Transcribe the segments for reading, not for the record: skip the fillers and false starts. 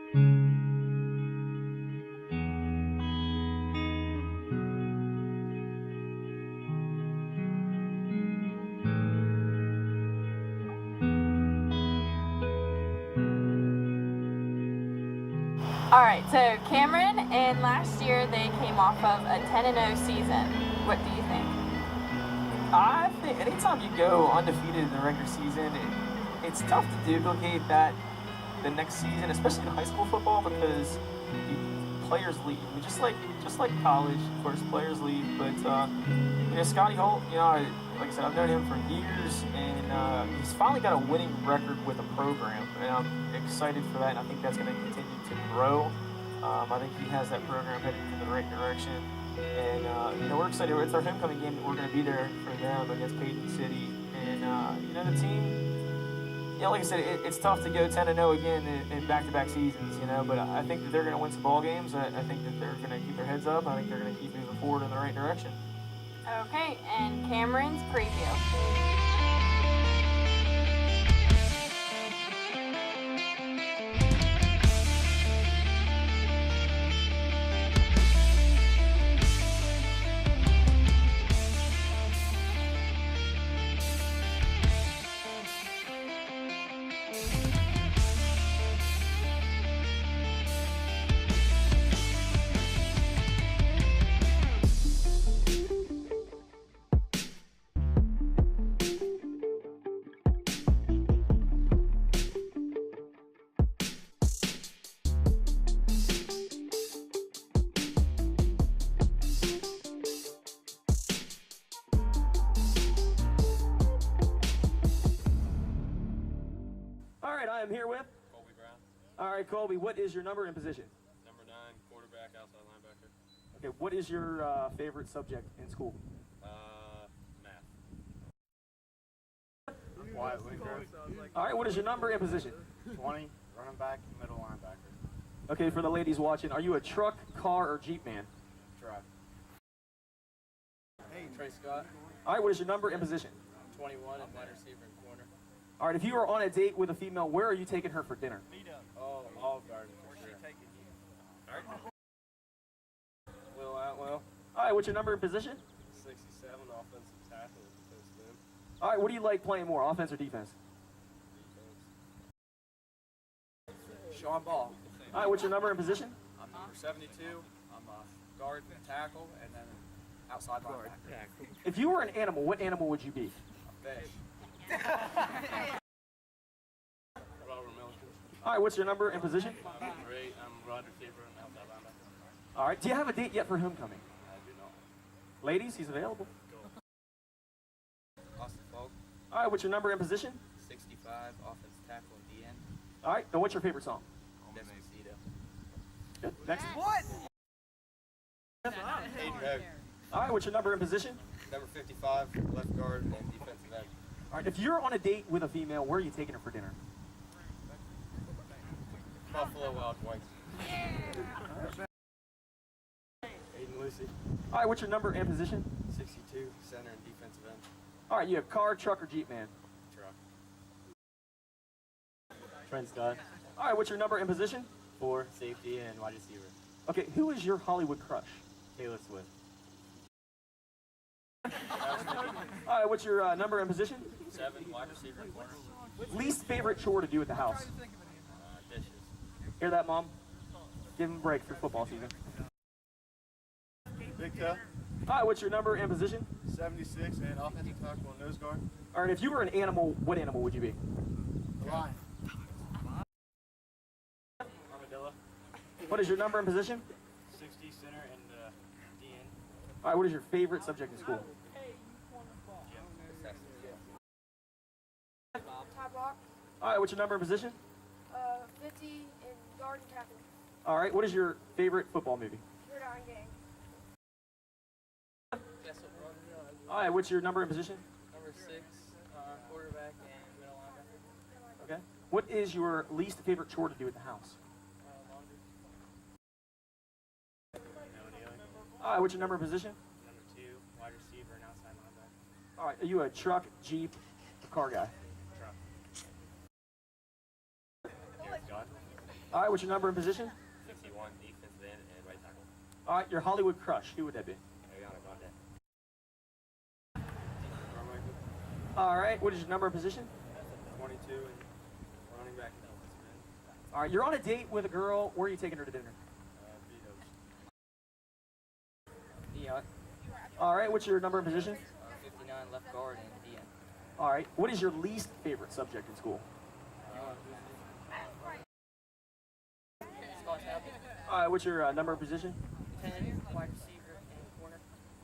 All right, so Cameron, and last year they came off of a 10-0 season. What do you think? I think anytime you go undefeated in the regular season, it's tough to duplicate that the next season, especially in high school football, because players leave. I mean, just like college, of course, players leave. But Scotty Holt, like I said, I've known him for years, and he's finally got a winning record with a program, and I'm excited for that. And I think that's going to continue to grow. I think he has that program headed in the right direction, and we're excited. It's our homecoming game that we're going to be there for them against Payton City, and the team. Like I said, it's tough to go 10-0 again in back-to-back seasons, but I think that they're going to win some ball games. I think that they're going to keep their heads up. I think they're going to keep moving forward in the right direction. Okay, and Cameron's preview. I am here with Colby Brown. All right, Colby, what is your number and position? Number 9, quarterback, outside linebacker. Okay, what is your favorite subject in school? Math. Wyatt Wingrove. All right, what is your number and position? 20, running back, middle linebacker. Okay, for the ladies watching, are you a truck, car, or Jeep man? Truck. Hey, Trey Scott. All right, what is your number and position? 21 and wide receiver and corner. All right, if you are on a date with a female, where are you taking her for dinner? Oh, Olive Garden for sure. Will Atwell. All right, what's your number and position? 67, offensive tackle, defensive end. All right, what do you like playing more, offense or defense? Sean Ball. All right, what's your number and position? I'm number 72. I'm a guard and tackle, and then outside linebacker. If you were an animal, what animal would you be? A fish. Robert Milliken. All right, what's your number and position? I'm number 8. I'm wide receiver and outside linebacker. All right, do you have a date yet for homecoming? I do not. Ladies, he's available. Austin Falk. All right, what's your number and position? 65, offensive tackle and DN. All right, and what's your favorite song? Despacito. Good, next. What? Hayden Hogue. All right, what's your number and position? Number 55, left guard and defensive end. All right, if you're on a date with a female, where are you taking her for dinner? Buffalo Wild Wings. Aiden Lucy. All right, what's your number and position? 62, center and defensive end. All right, you have car, truck, or Jeep man? Truck. Trent Scott. All right, what's your number and position? 4, safety, and wide receiver. Okay, who is your Hollywood crush? Taylor Swift. All right, what's your number and position? 7, wide receiver and corner. Least favorite chore to do at the house? Dishes. Hear that, Mom? Give him a break for football season. Big Toe. All right, what's your number and position? 76, and offensive tackle and nose guard. All right, if you were an animal, what animal would you be? Lion. Armadillo. What is your number and position? 60, center and DN. All right, what is your favorite subject in school? All right, what's your number and position? 50 in guard and tackle. All right, what is your favorite football movie? Third Iron Gang. All right, what's your number and position? Number 6, quarterback and middle linebacker. Okay. What is your least favorite chore to do at the house? All right, what's your number and position? Number 2, wide receiver and outside linebacker. All right, are you a truck, Jeep, or car guy? Truck. Jared Scott. All right, what's your number and position? 61, defensive end, and right tackle. All right, your Hollywood crush. Who would that be? Ariana Grande. All right, what is your number and position? 22 and running back and defensive end. All right, you're on a date with a girl. Where are you taking her to dinner? Dion. All right, what's your number and position? 59 left guard and Dion. All right, what is your least favorite subject in school? All right, what's your number and position? 10 wide receiver and corner.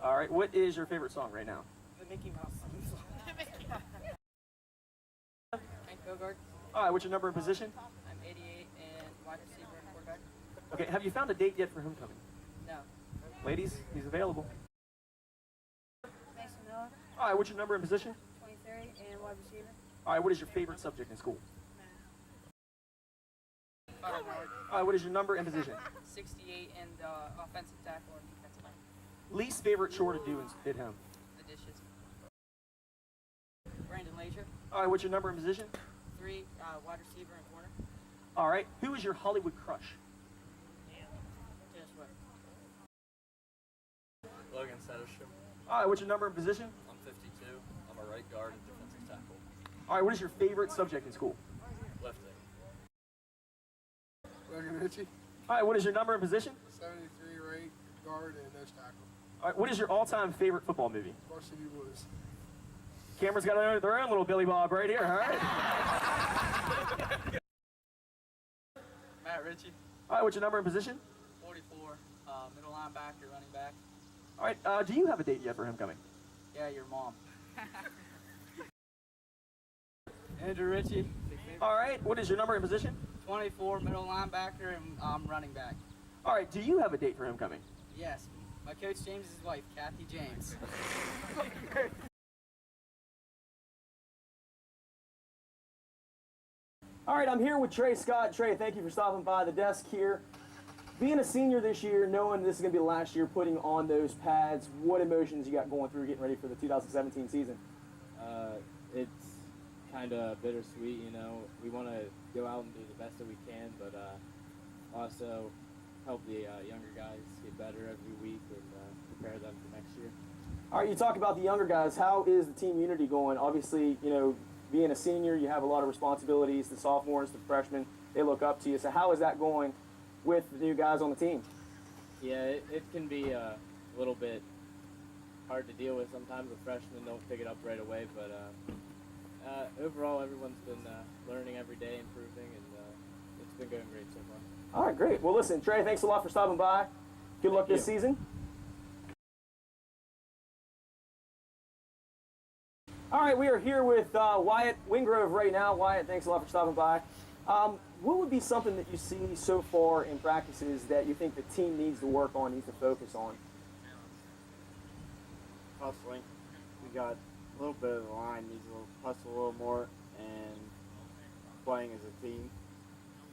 All right, what is your favorite song right now? The Mickey Mouse song. Hank Bogart. All right, what's your number and position? I'm 88 and wide receiver and quarterback. Okay, have you found a date yet for homecoming? No. Ladies, he's available. Mason Miller, All right, what's your number and position? 23 and wide receiver. All right, what is your favorite subject in school? All right, what is your number and position? 68 and offensive tackle and defensive line. Least favorite chore to do at home? The dishes. Brandon Leisure. All right, what's your number and position? 3 wide receiver and corner. All right, who is your Hollywood crush? Taylor Swift. Logan Sederstrom. All right, what's your number and position? I'm 52. I'm a right guard and defensive tackle. All right, what is your favorite subject in school? Lifting. Logan Ritchie, All right, what is your number and position? 73 right guard and nose tackle. All right, what is your all-time favorite football movie? Varsity Blues. Cameron's got their own little Billy Bob right here, all right? Matt Ritchie. All right, what's your number and position? 44. Middle linebacker, running back. All right, do you have a date yet for homecoming? Yeah, your mom. Andrew Ritchie. All right, what is your number and position? 24, middle linebacker, and running back. All right, do you have a date for homecoming? Yes, my coach James' wife, Kathy James. All right, I'm here with Trey Scott. Trey, thank you for stopping by the desk here. Being a senior this year, knowing this is going to be the last year putting on those pads, what emotions you got going through getting ready for the 2017 season? It's kind of bittersweet, you know. We want to go out and do the best that we can, but also help the younger guys get better every week and prepare them for next year. All right, you talk about the younger guys. How is the team unity going? Obviously, you know, being a senior, you have a lot of responsibilities. The sophomores, the freshmen, they look up to you. So how is that going with the new guys on the team? Yeah, it can be a little bit hard to deal with sometimes. The freshmen don't pick it up right away, but overall, everyone's been learning every day, improving, and it's been going great so far. All right, great. Well, listen, Trey, thanks a lot for stopping by. Good luck this season. All right, we are here with Wyatt Wingrove right now. Wyatt, thanks a lot for stopping by. What would be something that you see so far in practices that you think the team needs to work on, needs to focus on? Hustling. We got a little bit of the line, needs to hustle a little more, and playing as a team.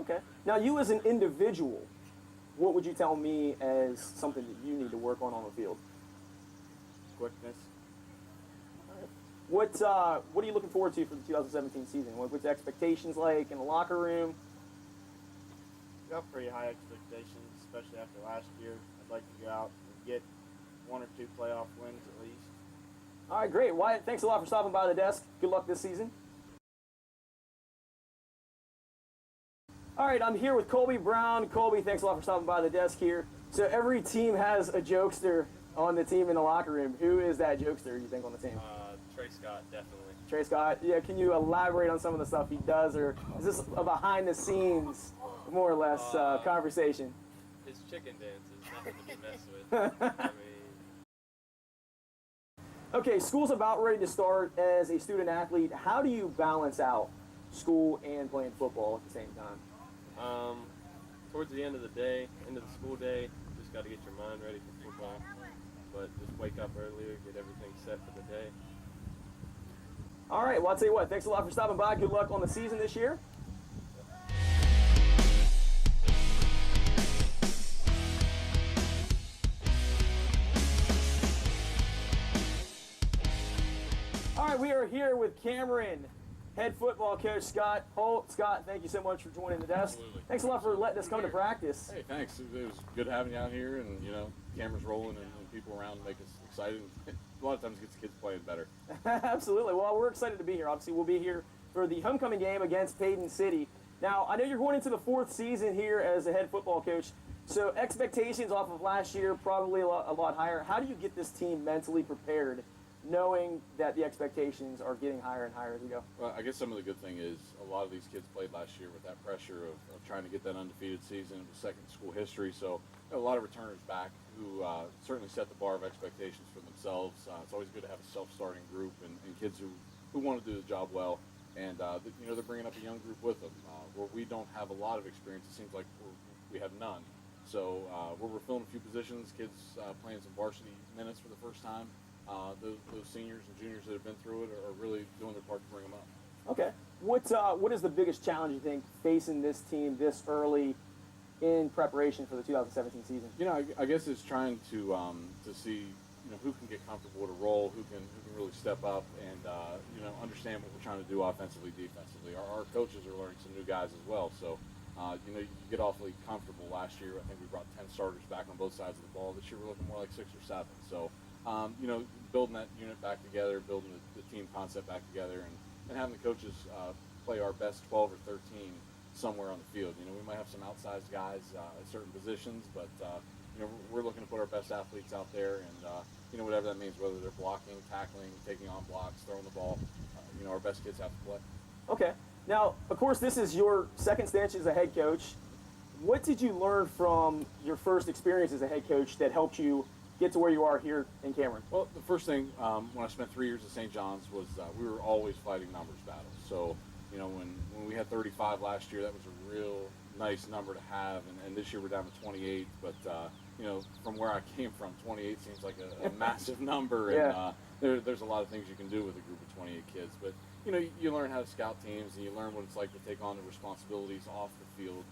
Okay. Now, you as an individual, what would you tell me as something that you need to work on the field? Quickness. What are you looking forward to for the 2017 season? What's the expectations like in the locker room? We got pretty high expectations, especially after last year. I'd like to go out and get 1 or 2 playoff wins at least. All right, great. Wyatt, thanks a lot for stopping by the desk. Good luck this season. All right, I'm here with Colby Brown. Colby, thanks a lot for stopping by the desk here. So every team has a jokester on the team in the locker room. Who is that jokester, you think, on the team? Trey Scott, definitely. Trey Scott, yeah, can you elaborate on some of the stuff he does, or is this a behind-the-scenes, more or less, conversation? His chicken dance is nothing to be messed with. I mean, Okay, school's about ready to start. As a student athlete, how do you balance out school and playing football at the same time? towards the end of the day, end of the school day, just got to get your mind ready for football. But just wake up earlier, get everything set for the day. All right, well, I'll tell you what, thanks a lot for stopping by. Good luck on the season this year. All right, we are here with Cameron head football coach Scott Holt. Scott, thank you so much for joining the desk. Absolutely. Thanks a lot for letting us come to practice. Hey, thanks. It was good having you out here, and cameras rolling and people around make us excited. A lot of times it gets the kids playing better. Absolutely. Well, we're excited to be here. Obviously, we'll be here for the homecoming game against Payton City. Now, I know you're going into the 4th season here as a head football coach, so expectations off of last year probably a lot higher. How do you get this team mentally prepared, knowing that the expectations are getting higher and higher as we go? Well, I guess some of the good thing is a lot of these kids played last year with that pressure of trying to get that undefeated season. It was second in school history, so a lot of returners back who certainly set the bar of expectations for themselves. It's always good to have a self-starting group and kids who want to do the job well. And they're bringing up a young group with them. Where we don't have a lot of experience, it seems like we have none. So we're filling a few positions, kids playing some varsity minutes for the first time. Those seniors and juniors that have been through it are really doing their part to bring them up. Okay. What is the biggest challenge you think facing this team this early in preparation for the 2017 season? I guess it's trying to see who can get comfortable to roll, who can really step up and understand what we're trying to do offensively, defensively. Our coaches are learning some new guys as well, so you get awfully comfortable. Last year, I think we brought 10 starters back on both sides of the ball. This year, we're looking more like 6 or 7. So building that unit back together, building the team concept back together, and having the coaches play our best 12 or 13 somewhere on the field. We might have some outsized guys at certain positions, but we're looking to put our best athletes out there, and whatever that means, whether they're blocking, tackling, taking on blocks, throwing the ball, our best kids have to play. Okay. Now, of course, this is your second stint as a head coach. What did you learn from your first experience as a head coach that helped you get to where you are here in Cameron? Well, the first thing, when I spent 3 years at St. John's, was we were always fighting numbers battles. So, when we had 35 last year, that was a real nice number to have, and this year we're down to 28. But from where I came from, 28 seems like a massive number, and there's a lot of things you can do with a group of 28 kids. But you learn how to scout teams, and you learn what it's like to take on the responsibilities off the field,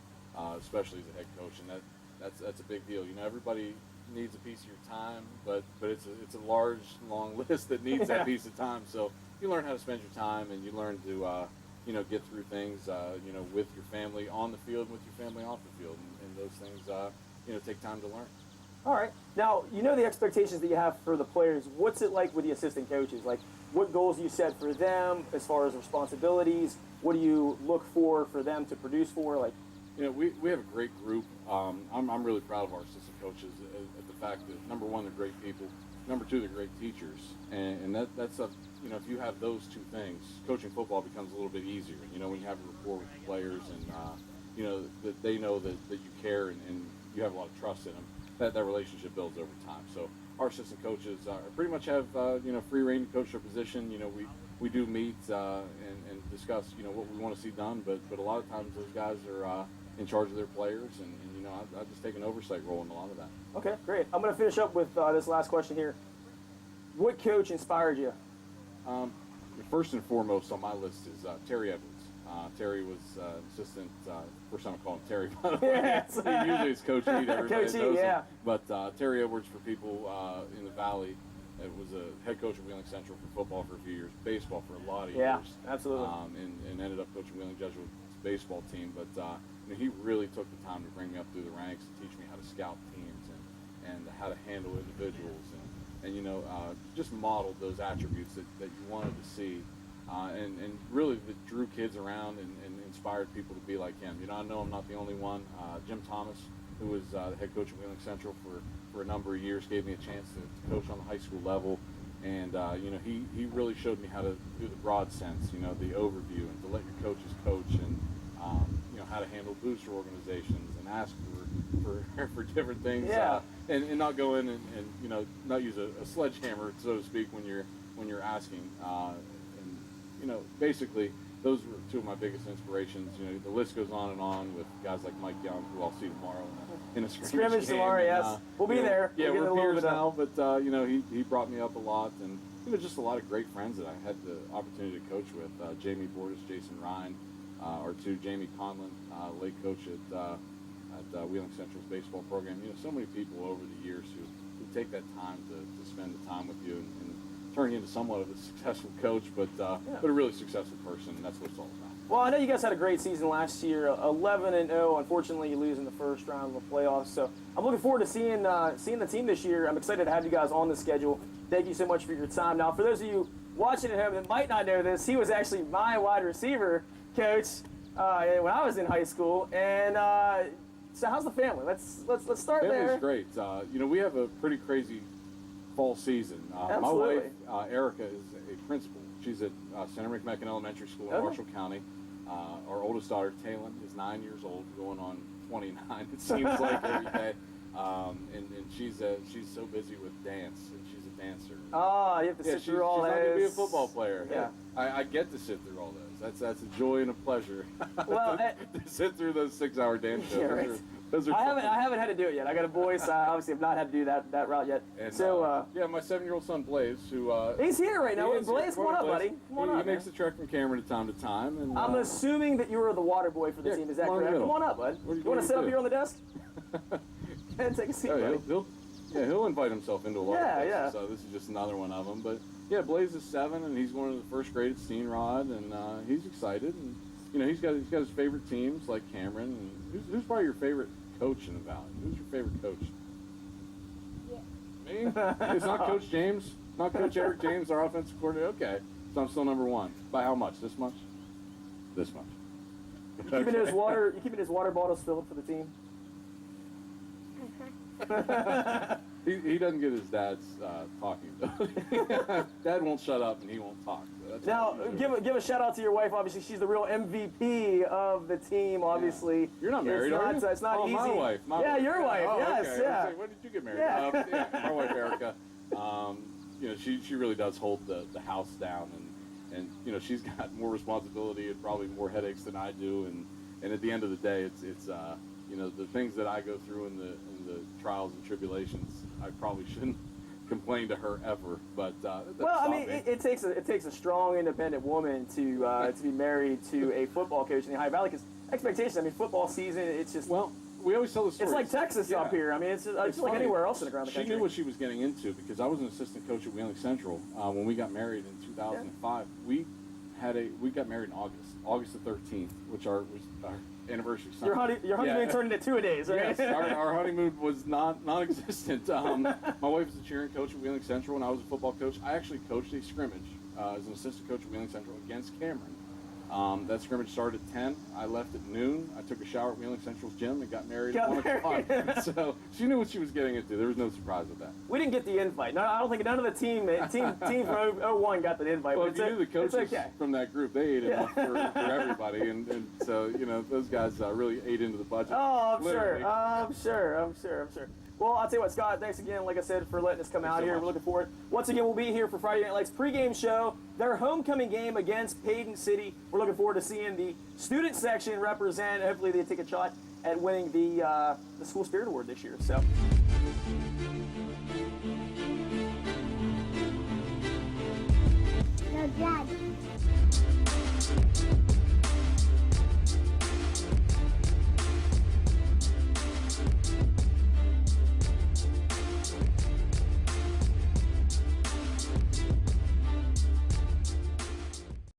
especially as a head coach, and that's a big deal. Everybody needs a piece of your time, but it's a large, long list that needs that piece of time. So you learn how to spend your time, and you learn to get through things with your family on the field, and with your family off the field, and those things take time to learn. All right. Now, the expectations that you have for the players. What's it like with the assistant coaches? Like, what goals do you set for them as far as responsibilities? What do you look for them to produce for? Like, we have a great group. I'm really proud of our assistant coaches at the fact that, number one, they're great people. Number two, they're great teachers. And that's a, if you have those two things, coaching football becomes a little bit easier. When you have a rapport with the players and, that they know that you care and you have a lot of trust in them, that relationship builds over time. So our assistant coaches pretty much have, free reign to coach their position. We do meet and discuss, what we want to see done, but a lot of times those guys are in charge of their players, and I've just taken an oversight role in a lot of that. Okay, great. I'm going to finish up with this last question here. What coach inspired you? First and foremost on my list is Terry Edwards. Terry was assistant, first time I call him Terry, by the way. Usually it's Coach Heat, everybody Coach Heat, knows yeah. him. But Terry Edwards, for people in the Valley, was a head coach at Wheeling Central for football for a few years, baseball for a lot of years. Yeah, absolutely. And ended up coaching Wheeling Jesuits baseball team. But he really took the time to bring me up through the ranks and teach me how to scout teams and how to handle individuals and just modeled those attributes that you wanted to see. And really that drew kids around and inspired people to be like him. I know I'm not the only one. Jim Thomas, who was the head coach at Wheeling Central for a number of years, gave me a chance to coach on the high school level. And, he really showed me how to do the broad sense, the overview, and to let your coaches coach, and, how to handle booster organizations and ask for different things. Yeah. And not go in and not use a sledgehammer, so to speak, when you're asking. Basically, those were two of my biggest inspirations. The list goes on and on with guys like Mike Young, who I'll see tomorrow in a scrimmage game. Tomorrow, yes. We'll be there. Yeah, we're peers now, but he brought me up a lot, and just a lot of great friends that I had the opportunity to coach with. Jamie Bordas, Jason Ryan, or two, Jamie Conlon, late coach at Wheeling Central's baseball program. So many people over the years who take that time to spend the time with you and turning into somewhat of a successful coach, but a really successful person, and that's what it's all about. Well, I know you guys had a great season last year, 11-0. Unfortunately, you lose in the first round of the playoffs. So I'm looking forward to seeing the team this year. I'm excited to have you guys on the schedule. Thank you so much for your time. Now, for those of you watching at home that might not know this, he was actually my wide receiver coach when I was in high school. And so, how's the family? Let's start there. Family's great. We have a pretty crazy fall season. My Absolutely. wife, Erica, is a principal. She's at Center McMecken Elementary School in Marshall County. Our oldest daughter, Taylor, is 9 years old, going on 29. It seems like every day. And she's so busy with dance, and she's a dancer. Oh, you have to sit through all she's those. not going to be a football player. Yeah. I get to sit through all those. That's a joy and a pleasure. Well, to sit through those 6-hour dance shows. Yeah, right. Those are I fun. haven't had to do it yet. I got a boy, so I obviously have not had to do that route yet. And, So my 7-year-old son Blaze, who he's here right now. he is Blaze, here. come on up, Blaze. buddy. Come on he up. makes man. the trek from Cameron to time. And I'm assuming that you were the water boy for the Yeah, team. Is that come on in the correct? Come middle. on up, bud. What do You want to sit up do? here on the desk? And take a seat, buddy. He'll invite himself into a lot of places. Yeah. So this is just another one of them. But yeah, Blaze is 7, and he's going to the first grade at Steenrod, and he's excited. And he's got his favorite teams like Cameron. And who's probably your favorite coach in the Valley? Who's your favorite coach? Me? It's not Coach James, not Coach Eric James, our offensive coordinator. Okay, so I'm still number 1. By how much? This much? This much. You keeping his water bottles filled for the team? He doesn't get his dad's talking. Dad won't shut up and he won't talk. So that's Now, what give a shout out to your wife. Obviously, she's the real MVP of the team. Obviously, You're not married, are you? It's not easy. My wife. Yeah, your wife. Oh, Yes, okay. yeah. When did you get married? Yeah. My wife Erica. She really does hold the house down, and she's got more responsibility and probably more headaches than I do, and at the end of the day, it's the things that I go through in the trials and tribulations, I probably shouldn't complain to her ever. But well, I mean, it takes a strong, independent woman to be married to a football coach in the High Valley, because expectations. I mean, football season, it's just we always tell the story. It's like Texas up here. I mean, it's like funny. anywhere else around the country. She knew what she was getting into, because I was an assistant coach at Wheeling Central when we got married in 2005. We got married in August the 13th, which was our anniversary Sunday. Your honeymoon turned into 2 days, right? Yes, our honeymoon was non-existent. My wife was a cheering coach at Wheeling Central, and I was a football coach. I actually coached a scrimmage as an assistant coach at Wheeling Central against Cameron. That scrimmage started at 10. I left at noon. I took a shower at Wheeling Central's gym and got married at 1 o'clock. So she knew what she was getting into. There was no surprise with that. We didn't get the invite. No, I don't think none of the team from 01 got the invite. Well, if you knew the coaches from that group, they ate enough for everybody. And so, those guys really ate into the budget. Oh, I'm literally. sure. I'm sure. Well, I'll tell you what, Scott, thanks again, like I said, for letting us come out here. We're looking forward. Once again, we'll be here for Friday Night Lights pregame show, their homecoming game against Paden City. We're looking forward to seeing the student section represent. Hopefully they take a shot at winning the School Spirit Award this year. So.